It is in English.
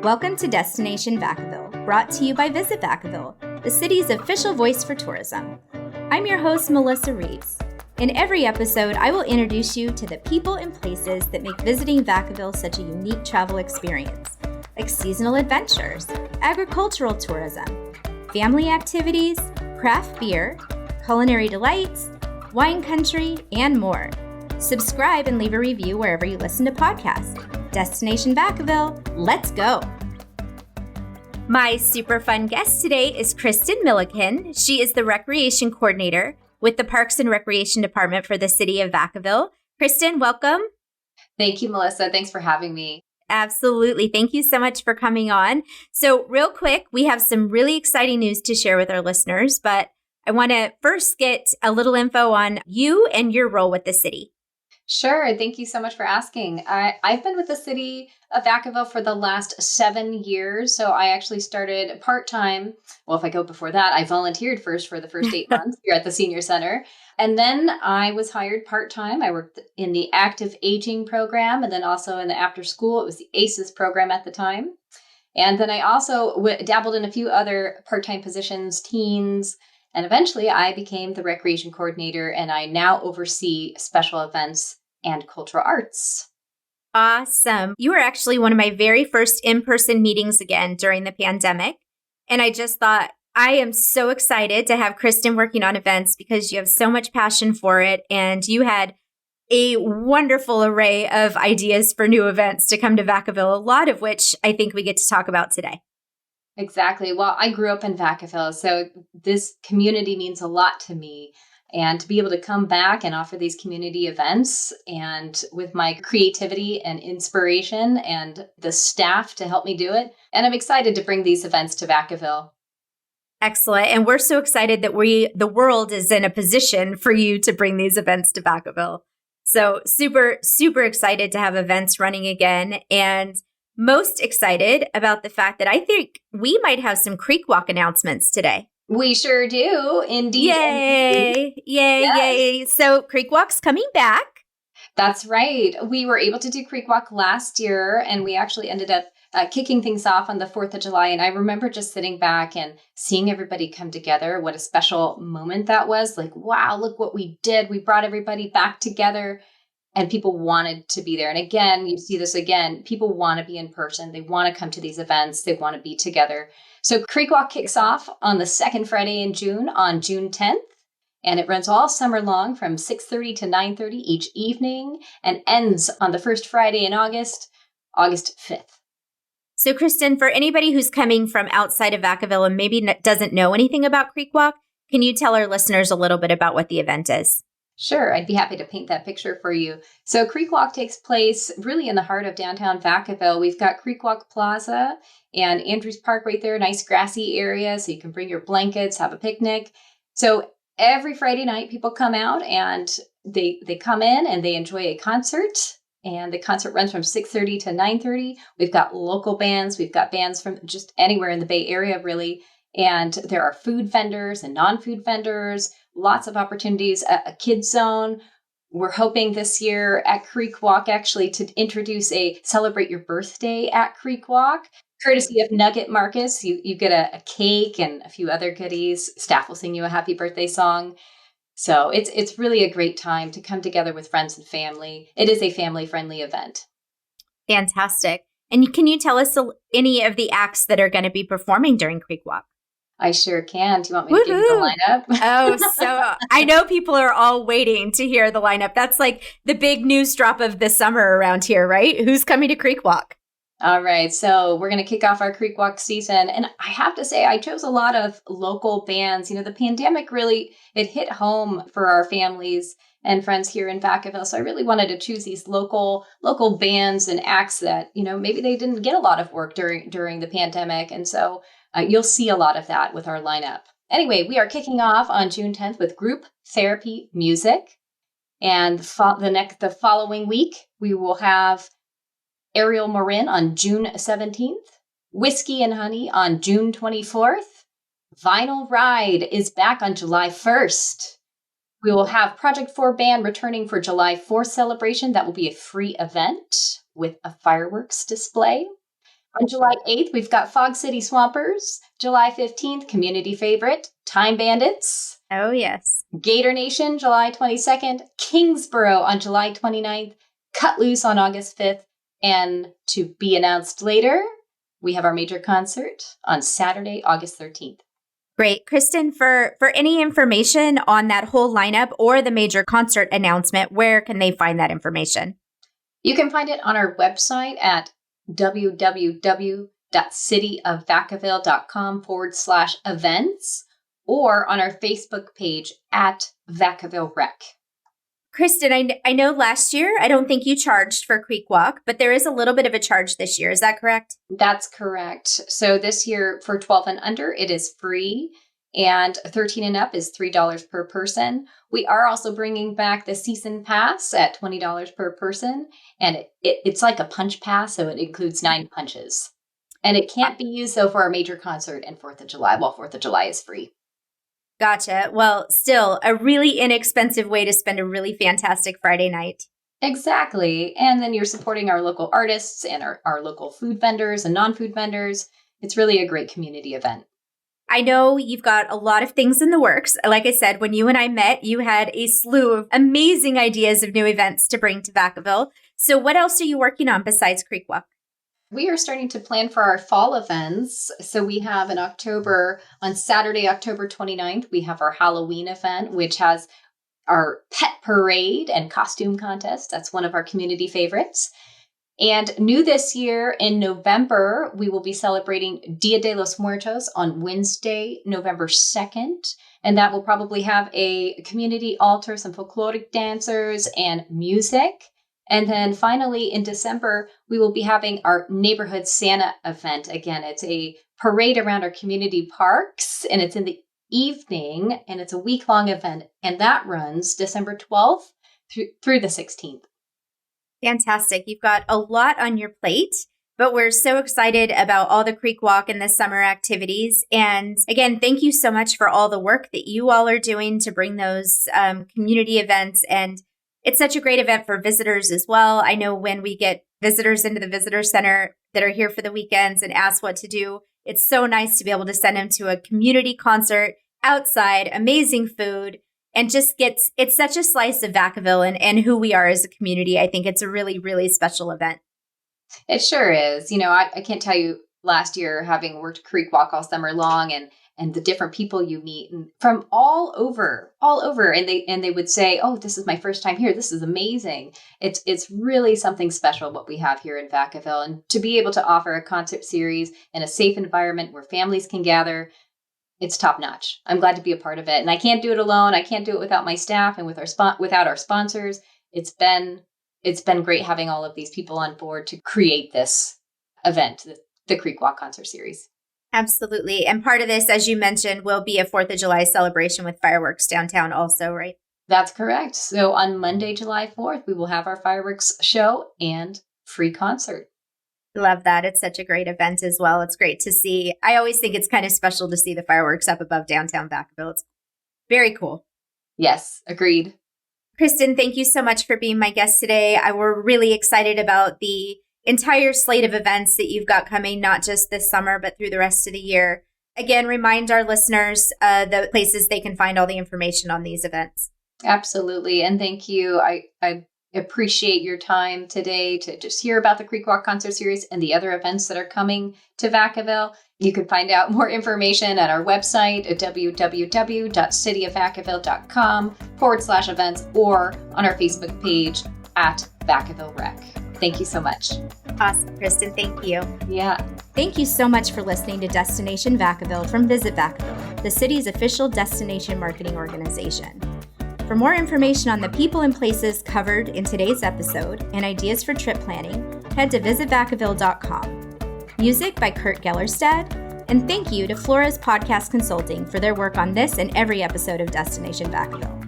Welcome to Destination Vacaville, brought to you by Visit Vacaville, the city's official voice for tourism. I'm your host, Melyssa Reeves. In every episode, I will introduce you to the people and places that make visiting Vacaville such a unique travel experience, like seasonal adventures, agricultural tourism, family activities, craft beer, culinary delights, wine country, and more. Subscribe and leave a review wherever you listen to podcasts. Destination Vacaville, let's go! My super fun guest today is Kristin Milliken. She is the Recreation Coordinator with the Parks and Recreation Department for the City of Vacaville. Kristin, welcome. Thank you, Melyssa. Thanks for having me. Absolutely. Thank you so much for coming on. So real quick, we have some really exciting news to share with our listeners, but I want to first get a little info on you and your role with the city. Sure. Thank you so much for asking. I've been with the City of Vacaville for the last 7 years. So I actually started part-time. Well, if I go before that, I volunteered first for the first 8 months here at the Senior Center. And then I was hired part-time. I worked in the active aging program and then also in the after school. It was the ACES program at the time. And then I also dabbled in a few other part-time positions, teens. And eventually I became the recreation coordinator, and I now oversee special events and cultural arts. Awesome. You were actually one of my very first in-person meetings again during the pandemic. And I just thought, I am so excited to have Kristin working on events because you have so much passion for it. And you had a wonderful array of ideas for new events to come to Vacaville, a lot of which I think we get to talk about today. Exactly. Well, I grew up in Vacaville, so this community means a lot to me. And to be able to come back and offer these community events and with my creativity and inspiration and the staff to help me do it. And I'm excited to bring these events to Vacaville. Excellent. And we're so excited that the world is in a position for you to bring these events to Vacaville. So super, super excited to have events running again. And most excited about the fact that I think we might have some Creekwalk announcements today. We sure do, indeed. Yay, yay, Yes. yay. So Creekwalk's coming back. That's right. We were able to do Creekwalk last year, and we actually ended up kicking things off on the 4th of July. And I remember just sitting back and seeing everybody come together. What a special moment that was. Like, wow, look what we did. We brought everybody back together. And people wanted to be there. And again, you see this again, people want to be in person. They want to come to these events. They want to be together. So Creekwalk kicks off on the second Friday in June on June 10th. And it runs all summer long from 6:30 to 9:30 each evening and ends on the first Friday in August, August 5th. So Kristin, for anybody who's coming from outside of Vacaville and maybe doesn't know anything about Creekwalk, can you tell our listeners a little bit about what the event is? Sure, I'd be happy to paint that picture for you. So Creekwalk takes place really in the heart of downtown Vacaville. We've got Creekwalk Plaza and Andrews Park right there, nice grassy area, so you can bring your blankets, have a picnic. So every Friday night, people come out and they come in and they enjoy a concert. And the concert runs from 6:30 to 9:30. We've got local bands. We've got bands from just anywhere in the Bay Area, really. And there are food vendors and non-food vendors. Lots of opportunities, a kids zone. We're hoping this year at Creekwalk actually to introduce a celebrate your birthday at Creekwalk, courtesy of Nugget Marcus. You get a cake and a few other goodies. Staff will sing you a happy birthday song. So it's really a great time to come together with friends and family. It is a family-friendly event. Fantastic. And can you tell us any of the acts that are going to be performing during Creekwalk? I sure can. Do you want me to give you the lineup? Oh, so I know people are all waiting to hear the lineup. That's like the big news drop of the summer around here, right? Who's coming to Creekwalk? All right. So we're going to kick off our Creekwalk season. And I have to say, I chose a lot of local bands. You know, the pandemic really, it hit home for our families and friends here in Vacaville. So I really wanted to choose these local bands and acts that, you know, maybe they didn't get a lot of work during the pandemic. And so you'll see a lot of that with our lineup. Anyway, we are kicking off on June 10th with group therapy music. And the following week, we will have Ariel Marin on June 17th, Whiskey and Honey on June 24th. Vinyl Ride is back on July 1st. We will have Project 4 Band returning for July 4th celebration. That will be a free event with a fireworks display. On July 8th, we've got Fog City Swampers. July 15th, community favorite, Time Bandits. Oh, yes. Gator Nation, July 22nd. Kingsborough on July 29th. Cut Loose on August 5th. And to be announced later, we have our major concert on Saturday, August 13th. Great. Kristin, for any information on that whole lineup or the major concert announcement, where can they find that information? You can find it on our website at www.cityofvacaville.com/events or on our Facebook page at Vacaville Rec. Kristin, I know last year, I don't think you charged for Creekwalk, but there is a little bit of a charge this year. Is that correct? That's correct. So this year for 12 and under, it is free, and 13 and up is $3 per person. We are also bringing back the season pass at $20 per person, and it's like a punch pass, so it includes 9 punches. And it can't be used, though, for our major concert and 4th of July, while 4th of July is free. Gotcha. Well, still a really inexpensive way to spend a really fantastic Friday night. Exactly. And then you're supporting our local artists and our local food vendors and non-food vendors. It's really a great community event. I know you've got a lot of things in the works. Like I said, when you and I met, you had a slew of amazing ideas of new events to bring to Vacaville. So what else are you working on besides Creekwalk? We are starting to plan for our fall events. So we have in October, on Saturday, October 29th, we have our Halloween event, which has our pet parade and costume contest. That's one of our community favorites. And new this year in November, we will be celebrating Dia de los Muertos on Wednesday, November 2nd. And that will probably have a community altar, some folkloric dancers, and music. And then finally, in December, we will be having our neighborhood Santa event. Again, it's a parade around our community parks, and it's in the evening, and it's a week-long event. And that runs December 12th through the 16th. Fantastic. You've got a lot on your plate, but we're so excited about all the Creekwalk and the summer activities. And again, thank you so much for all the work that you all are doing to bring those community events. And it's such a great event for visitors as well. I know when we get visitors into the visitor center that are here for the weekends and ask what to do, it's so nice to be able to send them to a community concert outside, amazing food, and just it's such a slice of Vacaville and who we are as a community. I think it's a really, really special event. It sure is. You know, I can't tell you last year, having worked Creekwalk all summer long and the different people you meet and from all over. And they would say, oh, this is my first time here. This is amazing. It's really something special what we have here in Vacaville. And to be able to offer a concert series in a safe environment where families can gather, it's top notch. I'm glad to be a part of it. And I can't do it alone. I can't do it without my staff and without our sponsors. It's been great having all of these people on board to create this event, the Creekwalk concert series. Absolutely. And part of this, as you mentioned, will be a 4th of July celebration with fireworks downtown also, right? That's correct. So on Monday, July 4th, we will have our fireworks show and free concert. Love that. It's such a great event as well. It's great to see. I always think it's kind of special to see the fireworks up above downtown Vacaville. It's very cool. Yes, agreed. Kristin, thank you so much for being my guest today. We're really excited about the entire slate of events that you've got coming, not just this summer, but through the rest of the year. Again, remind our listeners the places they can find all the information on these events. Absolutely. And thank you. I appreciate your time today to just hear about the Creekwalk concert series and the other events that are coming to Vacaville. You can find out more information at our website at www.cityofvacaville.com/events or on our Facebook page at Vacaville Rec. Thank you so much. Awesome, Kristin. Thank you. Yeah. Thank you so much for listening to Destination Vacaville from Visit Vacaville, the city's official destination marketing organization. For more information on the people and places covered in today's episode and ideas for trip planning, head to visitvacaville.com. Music by Kurt Gellerstad, and thank you to Flores Podcast Consulting for their work on this and every episode of Destination Vacaville.